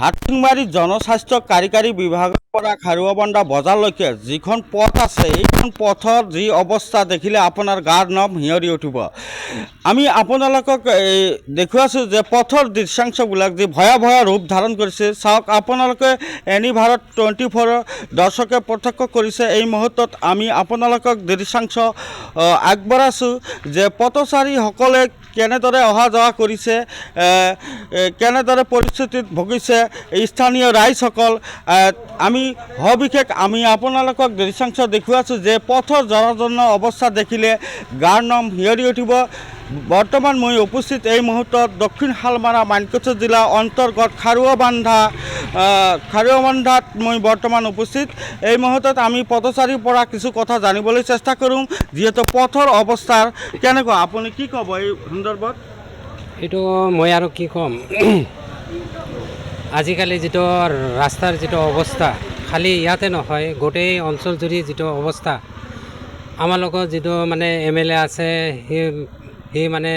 হাটশিংবাৰী জনস্বাস্থ্য কাৰিকৰী বিভাগৰ পৰা খাৰুৱাবান্ধা বজাৰলৈকে যিখন পথ আছে এইখন পথৰ যি অৱস্থা দেখিলে আপোনাৰ গাৰ নোম শিয়ৰি উঠিব। আমি আপোনালোকক দেখুৱাইছোঁ যে পথৰ দৃশ্যাংশবিলাক যি ভয়াৱহ ৰূপ ধাৰণ কৰিছে। চাওক আপোনালোকে এনি ভাৰত 24 দৰ্শকে প্ৰত্যক্ষ কৰিছে। এই মুহূৰ্তত আমি আপোনালোকক দৃশ্যাংশ আগবঢ়াইছোঁ যে পথচাৰীসকলে কেনেদৰে অহা যোৱা কৰিছে, কেনেদৰে পৰিস্থিতিত ভুগিছে স্থানীয় ৰাইজসকল। আমি সবিশেষ আমি আপোনালোকক দৃশ্যাংশ দেখুৱাইছোঁ যে পথৰ জৰাজীৰ্ণ অৱস্থা দেখিলে গাৰ নোম শিয়ৰি উঠিব। বৰ্তমান মই উপস্থিত এই মুহূৰ্তত দক্ষিণ শালমাৰা মানকোচৰ জিলা অন্তৰ্গত খাৰুৱাবান্ধাত মই বৰ্তমান উপস্থিত। এই মুহূৰ্তত আমি পথচাৰীৰ পৰা কিছু কথা জানিবলৈ চেষ্টা কৰিম, যিহেতু পথৰ অৱস্থাৰ কেনেকুৱা। আপুনি কি ক'ব এই সন্দৰ্ভত? এইটো মই আৰু কি ক'ম, আজিকালি যিটো ৰাস্তাৰ যিটো অৱস্থা, খালি ইয়াতে নহয় গোটেই অঞ্চল জুৰি যিটো অৱস্থা, আমাৰ লগত যিটো মানে MLA আছে সি মানে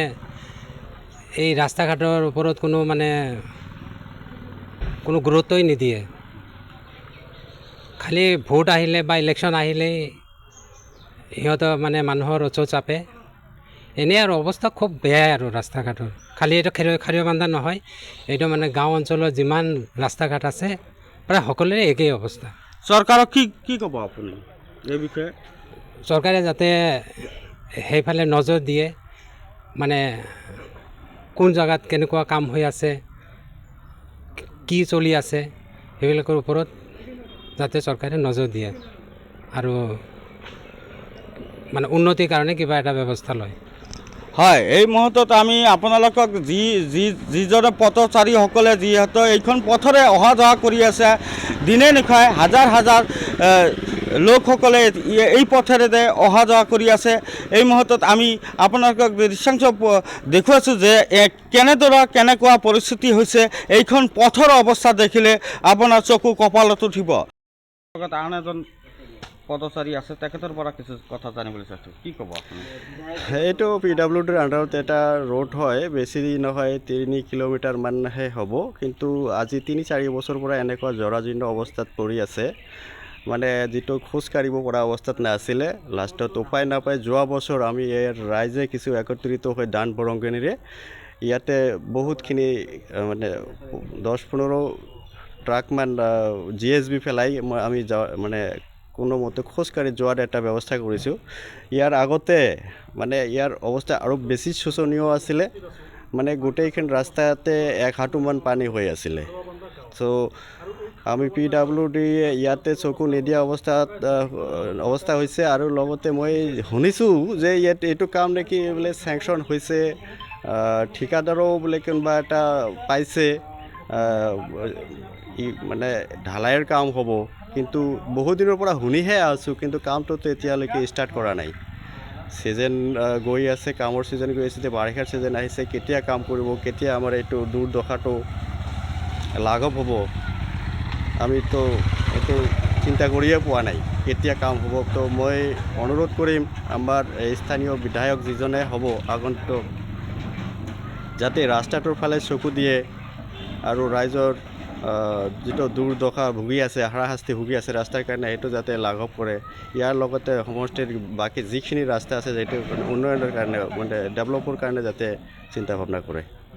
এই ৰাস্তা ঘাটৰ ওপৰত কোনো গুৰুত্বই নিদিয়ে। খালি ভোট আহিলে বা ইলেকশ্যন আহিলেই সিহঁতৰ মানে মানুহৰ ওচৰ চাপে। এনেই আৰু অৱস্থা খুব বেয়াই আৰু ৰাস্তা ঘাটৰ। খালি এইটো খাৰুৱাবান্ধা নহয়, এইটো মানে গাঁও অঞ্চলৰ যিমান ৰাস্তা ঘাট আছে প্ৰায় সকলোৰে একেই অৱস্থা। চৰকাৰক কি ক'ব আপুনি এই বিষয়ে? চৰকাৰে যাতে সেইফালে নজৰ দিয়ে, মানে কোন জেগাত কেনেকুৱা কাম হৈ আছে, কি চলি আছে, সেইবিলাকৰ ওপৰত যাতে চৰকাৰে নজৰ দিয়ে আৰু মানে উন্নতিৰ কাৰণে কিবা এটা ব্যৱস্থা লয়। হয়, এই মুহূৰ্তত আমি আপোনালোকক যিজনে পথচাৰীসকলে যিহেতু এইখন পথৰে অহা যোৱা কৰি আছে, দিনে নিশাই হাজাৰ হাজাৰ লোকসকলে এই পথেৰে অহা যোৱা কৰি আছে। এই মুহূৰ্তত আমি আপোনালোকক দৃশ্যাংশ দেখুৱাইছোঁ যে কেনেকুৱা পৰিস্থিতি হৈছে। এইখন পথৰ অৱস্থা দেখিলে আপোনাৰ চকু কপালত উঠিব। আন এজন পথচাৰী আছে, তেখেতৰ পৰা কিছু কথা জানিবলৈ চাইছোঁ, কি ক'ব আপুনি? এইটো PWDৰ আণ্ডাৰত এটা ৰোড হয়, বেছি নহয় 3 কিলোমিটাৰমানহে হ'ব, কিন্তু আজি 3-4 বছৰৰ পৰা এনেকুৱা জৰাজীৰ্ণ অৱস্থাত পৰি আছে, মানে যিটো খোজ কাঢ়িব পৰা অৱস্থাত নাছিলে। লাষ্টত উপায় নাপায় যোৱা বছৰ আমি ৰাইজে কিছু একত্ৰিত হৈ দান বৰঙণিৰে ইয়াতে বহুতখিনি মানে 10-15 ট্ৰাকমান GSB পেলাই আমি মানে কোনোমতে খোজকাঢ়ি যোৱাৰ এটা ব্যৱস্থা কৰিছোঁ। ইয়াৰ আগতে মানে ইয়াৰ অৱস্থা আৰু বেছি শোচনীয় আছিলে, মানে গোটেইখন ৰাস্তাতে 1 হাঁটুমান পানী হৈ আছিলে। চ' আমি PWD ইয়াতে চকু নিদিয়া অৱস্থা হৈছে। আৰু লগতে মই শুনিছোঁ যে এইটো কাম নেকি বোলে চেংচন হৈছে, ঠিকাদাৰো বোলে কোনোবা এটা পাইছে, মানে ঢালাইৰ কাম হ'ব, কিন্তু বহু দিনৰ পৰা শুনিহে আছোঁ, কিন্তু কামটোতো এতিয়ালৈকে ষ্টাৰ্ট কৰা নাই। ছিজন গৈ আছে, কামৰ ছিজন গৈ আছে, বাৰিষাৰ ছিজন আহিছে, কেতিয়া কাম কৰিব, কেতিয়া আমাৰ এইটো দুৰ্দশাটো লাঘৱ হ'ব, আমিতো এইটো চিন্তা কৰিয়ে পোৱা নাই কেতিয়া কাম হ'ব। তো মই অনুৰোধ কৰিম আমাৰ স্থানীয় বিধায়ক যিজনে হ'ব আগন্তুক, যাতে ৰাস্তাটোৰ ফালে চকু দিয়ে আৰু ৰাইজৰ যিটো দুৰ্দশা ভুগি আছে, হাৰাশাস্তি ভুগি আছে ৰাস্তাৰ কাৰণে, সেইটো যাতে লাঘৱ কৰে। ইয়াৰ লগতে সমষ্টিৰ বাকী যিখিনি ৰাস্তা আছে, সেইটো উন্নয়নৰ কাৰণে মানে ডেভেলপৰ কাৰণে যাতে চিন্তা ভাৱনা কৰে।